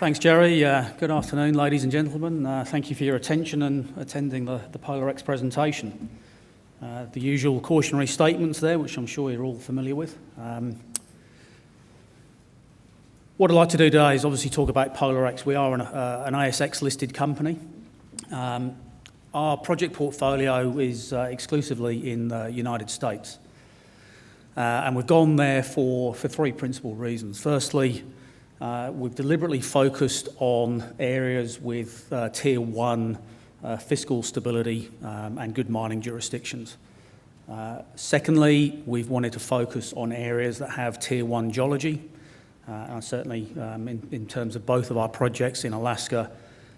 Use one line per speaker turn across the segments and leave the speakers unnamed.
Thanks, Jerry. Good afternoon, ladies and gentlemen. Thank you for your attention and attending the PolarX presentation. The usual cautionary statements there, which I'm sure you're all familiar with. What I'd like to do today is obviously talk about PolarX. We are an ASX-listed company. Our project portfolio is exclusively in the United States. And we've gone there for three principal reasons. Firstly, we've deliberately focused on areas with Tier 1 fiscal stability and good mining jurisdictions. Secondly, we've wanted to focus on areas that have Tier 1 geology, certainly in terms of both of our projects in Alaska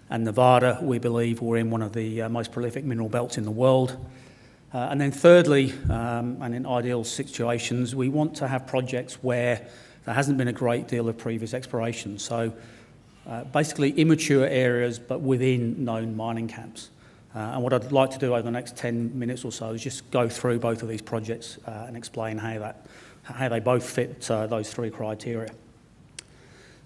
and Nevada. We believe we're in one of the most prolific mineral belts in the world. And then thirdly, and in ideal situations, we want to have projects where there hasn't been a great deal of previous exploration. So basically immature areas, but within known mining camps. And what I'd like to do over the next 10 minutes or so is just go through both of these projects and explain how they both fit those three criteria.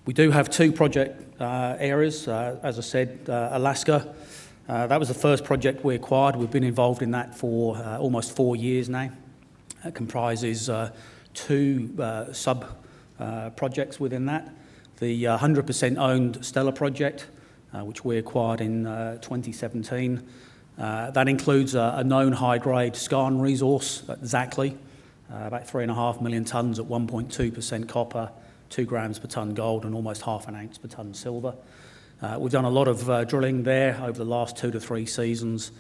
We do have two project areas. As I said, Alaska, that was the first project we acquired. We've been involved in that for almost 4 years now. It comprises two projects within that. The 100% owned Stellar project, which we acquired in 2017. That includes a known high-grade skarn resource at Zackley, about 3.5 million tonnes at 1.2% copper, 2 grams per tonne gold, and almost half an ounce per tonne silver. We've done a lot of drilling there over the last 2 to 3 seasons.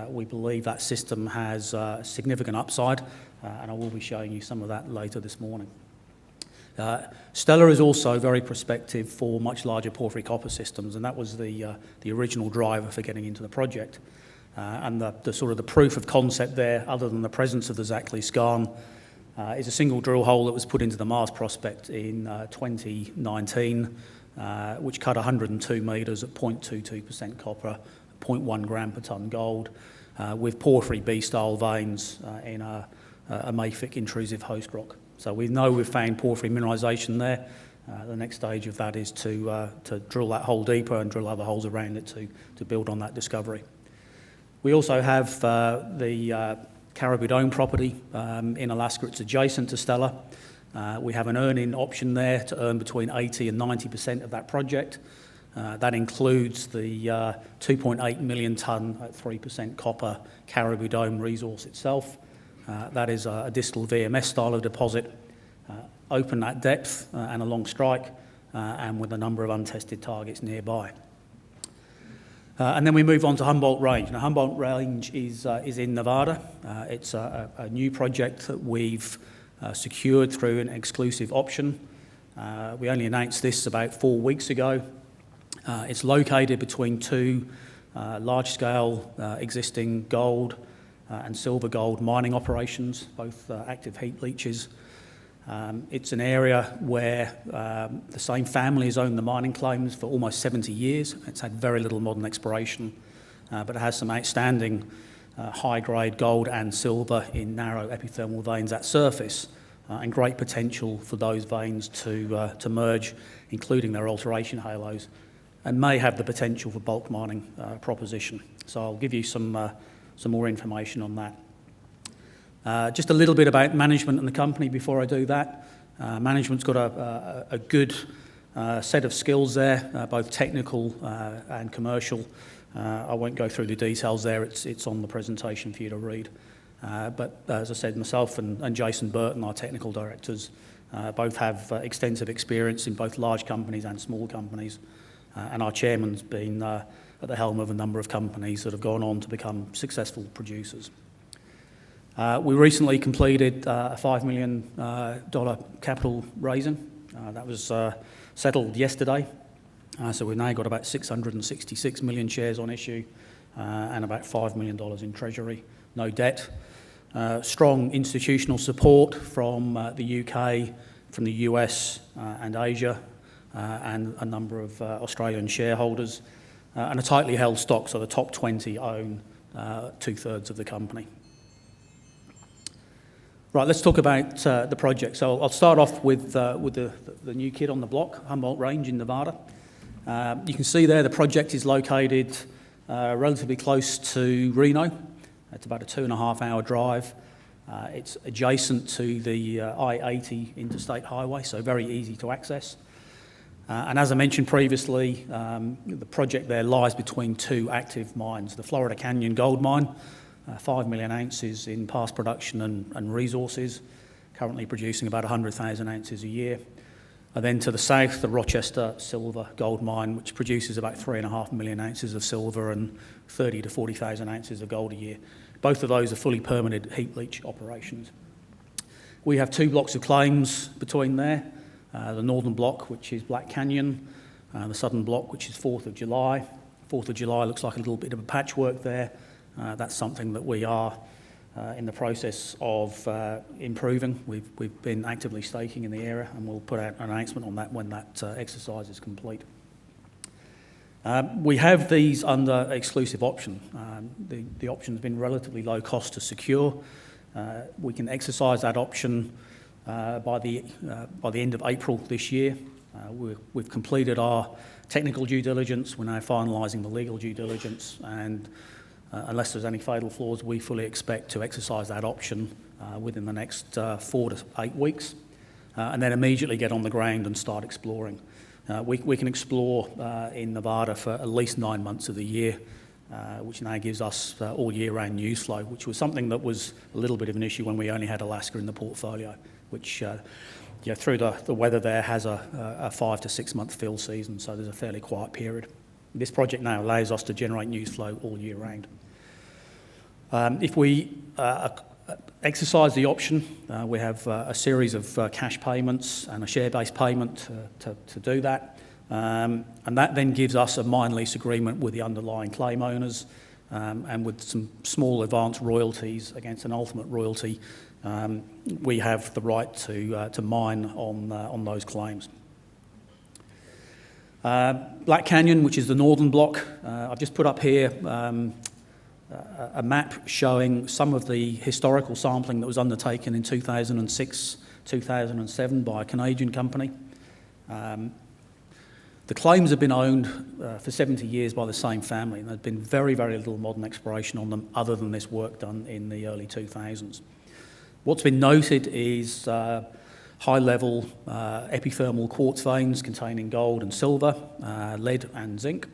We believe that system has significant upside, and I will be showing you some of that later this morning. Stellar is also very prospective for much larger porphyry copper systems, and that was the original driver for getting into the project. And the sort of the proof of concept there, other than the presence of the Zackley skarn, is a single drill hole that was put into the Mars prospect in 2019, which cut 102 metres at 0.22% copper, 0.1 gram per tonne gold, with porphyry B-style veins in a mafic intrusive host rock. So we know we've found porphyry mineralisation there. The next stage of that is to drill that hole deeper and drill other holes around it to build on that discovery. We also have the Caribou Dome property in Alaska. It's adjacent to Stellar. We have an earn-in option there to earn between 80 and 90% of that project. That includes the 2.8 million tonne at 3% copper Caribou Dome resource itself. That is a distal VMS style of deposit, open at depth and along strike, and with a number of untested targets nearby. And then we move on to Humboldt Range. Now, Humboldt Range is in Nevada. It's a new project that we've secured through an exclusive option. We only announced this about 4 weeks ago. It's located between two large-scale existing gold and silver gold mining operations, both active heap leaches. It's an area where the same family has owned the mining claims for almost 70 years. It's had very little modern exploration, but it has some outstanding high-grade gold and silver in narrow epithermal veins at surface, and great potential for those veins to merge, including their alteration halos, and may have the potential for bulk mining proposition. So I'll give you some more information on that. Just a little bit about management and the company before I do that. Management's got a good set of skills there, both technical and commercial. I won't go through the details there. It's on the presentation for you to read. But as I said, myself and Jason Burton, our technical directors, both have extensive experience in both large companies and small companies. And our chairman's been at the helm of a number of companies that have gone on to become successful producers. We recently completed a $5 million capital raising. That was settled yesterday. So we've now got about 666 million shares on issue and about $5 million in treasury, no debt. Strong institutional support from the UK, from the US and Asia, and a number of Australian shareholders. And a tightly held stock, so the top 20 own 2/3 of the company. Right, let's talk about the project. So I'll start off with the new kid on the block, Humboldt Range in Nevada. You can see there the project is located relatively close to Reno. It's about a 2.5-hour drive. It's adjacent to the I-80 interstate highway, so very easy to access. And as I mentioned previously, the project there lies between two active mines, the Florida Canyon gold mine, 5 million ounces in past production and resources, currently producing about 100,000 ounces a year. And then to the south, the Rochester silver gold mine, which produces about 3.5 million ounces of silver and 30 to 40,000 ounces of gold a year. Both of those are fully permitted heap leach operations. We have two blocks of claims between there, the northern block, which is Black Canyon, the southern block, which is 4th of July. 4th of July looks like a little bit of a patchwork there. That's something that we are in the process of improving. We've been actively staking in the area, and we'll put out an announcement on that when that exercise is complete. We have these under exclusive option. The option's been relatively low cost to secure. We can exercise that option by the end of April this year. We've completed our technical due diligence. We're now finalising the legal due diligence, and unless there's any fatal flaws, we fully expect to exercise that option within the next 4 to 8 weeks, and then immediately get on the ground and start exploring. We can explore in Nevada for at least 9 months of the year, which now gives us all year round news flow, which was something that was a little bit of an issue when we only had Alaska in the portfolio, which through the weather there has a 5 to 6 month fill season, so there's a fairly quiet period. This project now allows us to generate news flow all year round. If we exercise the option, we have a series of cash payments and a share-based payment to do that. And that then gives us a mine lease agreement with the underlying claim owners, and with some small advance royalties against an ultimate royalty, we have the right to mine on those claims. Black Canyon, which is the northern block, I've just put up here a map showing some of the historical sampling that was undertaken in 2006, 2007 by a Canadian company. The claims have been owned for 70 years by the same family, and there's been very, very little modern exploration on them other than this work done in the early 2000s. What's been noted is high-level epithermal quartz veins containing gold and silver, lead and zinc.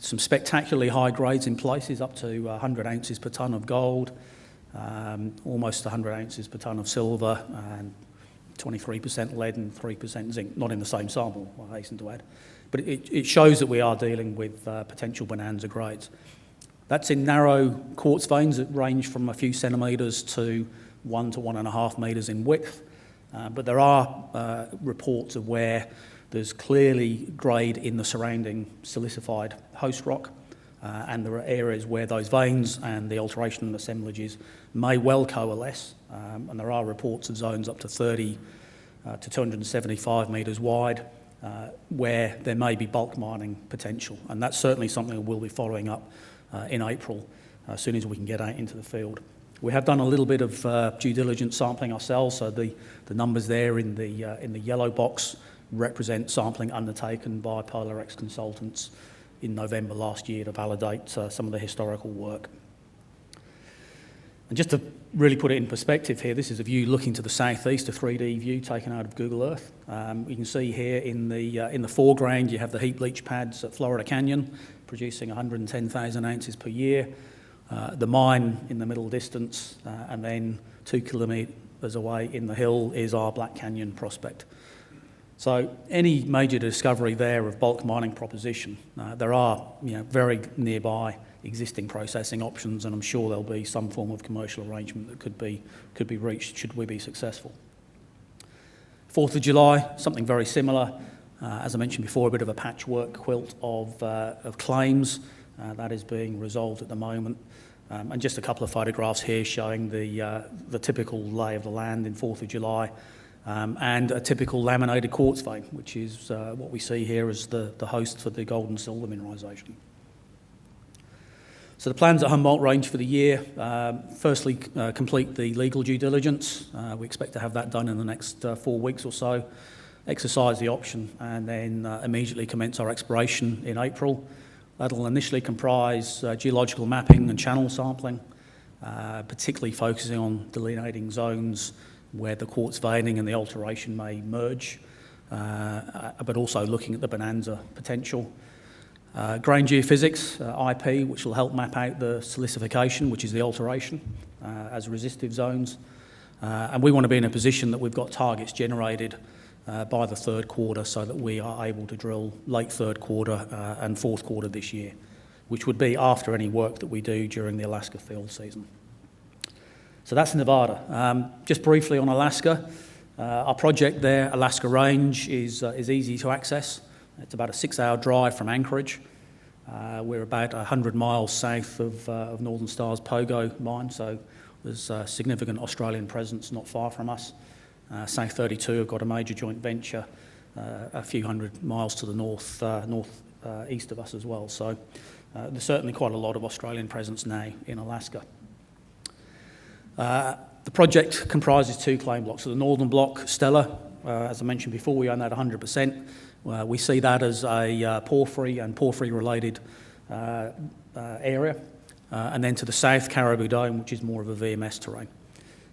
Some spectacularly high grades in places, up to 100 ounces per tonne of gold, almost 100 ounces per tonne of silver, and 23% lead and 3% zinc, not in the same sample, I hasten to add. But it shows that we are dealing with potential bonanza grades. That's in narrow quartz veins that range from a few centimetres to 1 to 1.5 metres in width. But there are reports of where there's clearly grade in the surrounding silicified host rock, and there are areas where those veins and the alteration assemblages may well coalesce, and there are reports of zones up to 30 to 275 metres wide where there may be bulk mining potential, and that's certainly something we'll be following up in April as soon as we can get out into the field. We have done a little bit of due diligence sampling ourselves, so the numbers there in the yellow box represent sampling undertaken by PolarX consultants in November last year to validate some of the historical work. And just to really put it in perspective here, this is a view looking to the southeast, a 3D view taken out of Google Earth. You can see here in the foreground you have the heap leach pads at Florida Canyon, producing 110,000 ounces per year. The mine in the middle distance, and then 2 kilometres away in the hill is our Black Canyon prospect. So any major discovery there of bulk mining proposition, there are very nearby existing processing options, and I'm sure there'll be some form of commercial arrangement that could be reached should we be successful. 4th of July, something very similar. As I mentioned before, a bit of a patchwork quilt of claims that is being resolved at the moment. And just a couple of photographs here showing the typical lay of the land in 4th of July. And a typical laminated quartz vein, which is what we see here as the host for the gold and silver mineralisation. So the plans at Humboldt Range for the year, firstly, complete the legal due diligence. We expect to have that done in the next 4 weeks or so. exercise the option and then immediately commence our exploration in April. That'll initially comprise geological mapping and channel sampling, particularly focusing on delineating zones where the quartz veining and the alteration may merge, but also looking at the bonanza potential. Grain geophysics, IP, which will help map out the silicification, which is the alteration, as resistive zones. And we want to be in a position that we've got targets generated by the third quarter so that we are able to drill late third quarter and fourth quarter this year, which would be after any work that we do during the Alaska field season. So that's Nevada. Just briefly on Alaska, our project there, Alaska Range, is easy to access. It's about a 6-hour drive from Anchorage. We're about 100 miles south of Northern Star's Pogo mine, so there's a significant Australian presence not far from us. South 32 have got a major joint venture a few hundred miles to the northeast of us as well. So there's certainly quite a lot of Australian presence now in Alaska. The project comprises 2 claim blocks. So the northern block, Stella, as I mentioned before, we own that 100%. We see that as a porphyry and porphyry-related area. And then to the south, Caribou Dome, which is more of a VMS terrain.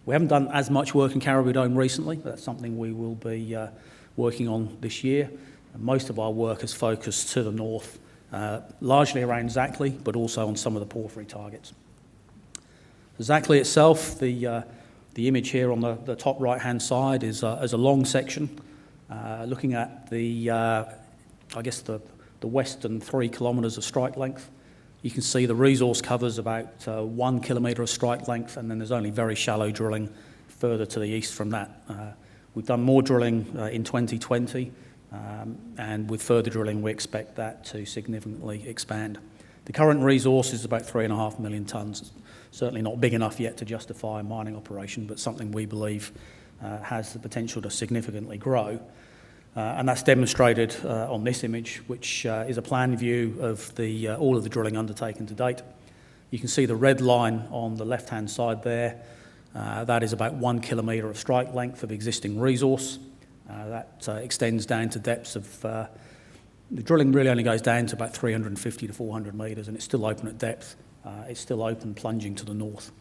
We haven't done as much work in Caribou Dome recently, but that's something we will be working on this year. And most of our work is focused to the north, largely around Zackley, but also on some of the porphyry targets. Zackley itself, the image here on the top right-hand side is a long section, looking at the western 3 kilometres of strike length. You can see the resource covers about 1 kilometre of strike length, and then there's only very shallow drilling further to the east from that. We've done more drilling in 2020, and with further drilling we expect that to significantly expand. The current resource is about 3.5 million tonnes. Certainly not big enough yet to justify a mining operation, but something we believe has the potential to significantly grow. And that's demonstrated on this image, which is a plan view of all of the drilling undertaken to date. You can see the red line on the left-hand side there. That is about 1 kilometre of strike length of existing resource. That extends down to depths of... the drilling really only goes down to about 350 to 400 metres, and it's still open at depth. It's still open plunging to the north.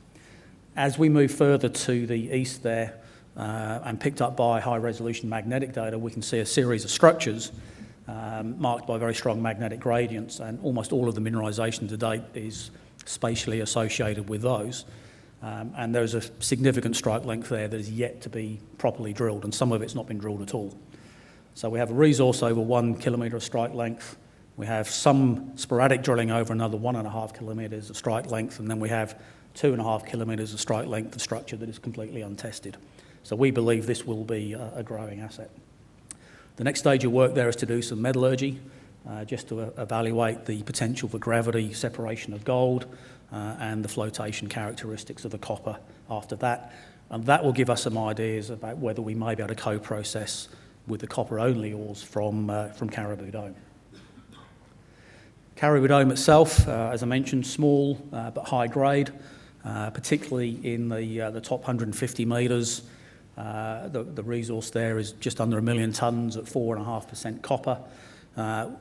As we move further to the east there, and picked up by high-resolution magnetic data, we can see a series of structures marked by very strong magnetic gradients, and almost all of the mineralisation to date is spatially associated with those. And there's a significant strike length there that is yet to be properly drilled, and some of it's not been drilled at all. So we have a resource over 1 kilometre of strike length. We have some sporadic drilling over another 1.5 kilometres of strike length, and then we have 2.5 kilometres of strike length of structure that is completely untested. So we believe this will be a growing asset. The next stage of work there is to do some metallurgy, just to evaluate the potential for gravity separation of gold and the flotation characteristics of the copper after that. And that will give us some ideas about whether we may be able to co-process with the copper-only ores from Caribou Dome. Caribou Dome itself, as I mentioned, small but high grade, particularly in the top 150 metres. The resource there is just under 1 million tonnes at 4.5% copper.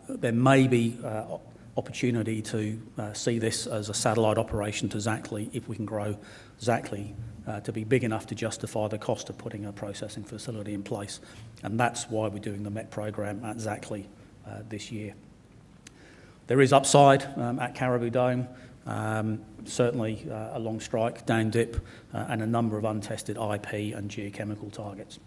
There may be opportunity to see this as a satellite operation to Zackley if we can grow Zackley to be big enough to justify the cost of putting a processing facility in place. And that's why we're doing the MET program at Zackley this year. There is upside at Caribou Dome. Certainly a long strike, down dip, and a number of untested IP and geochemical targets.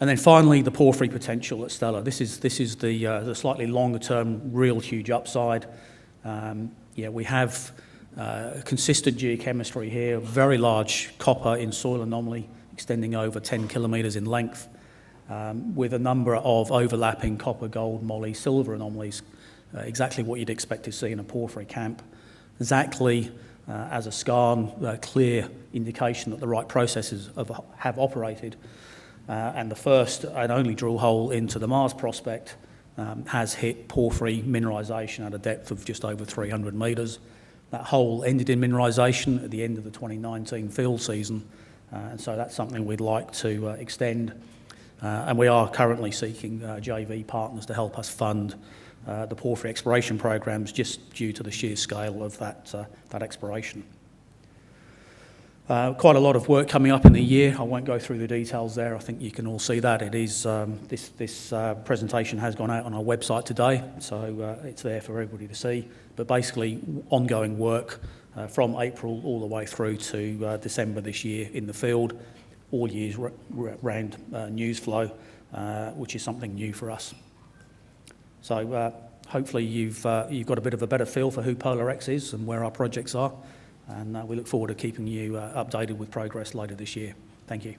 And then finally, the porphyry potential at Stella. This is the slightly longer term, real huge upside. We have consistent geochemistry here, very large copper in soil anomaly extending over 10 kilometres in length, with a number of overlapping copper, gold, moly, silver anomalies, exactly what you'd expect to see in a porphyry camp. Zackley, as a skarn, a clear indication that the right processes have operated. And the first and only drill hole into the Mars prospect has hit porphyry mineralisation at a depth of just over 300 metres. That hole ended in mineralisation at the end of the 2019 field season, and so that's something we'd like to extend. And we are currently seeking JV partners to help us fund the porphyry exploration programs, just due to the sheer scale of that exploration. Quite a lot of work coming up in the year. I won't go through the details there. I think you can all see that. It is this presentation has gone out on our website today, so it's there for everybody to see. But basically, ongoing work from April all the way through to December this year in the field, all years round news flow, which is something new for us. So hopefully you've got a bit of a better feel for who PolarX is and where our projects are, and we look forward to keeping you updated with progress later this year. Thank you.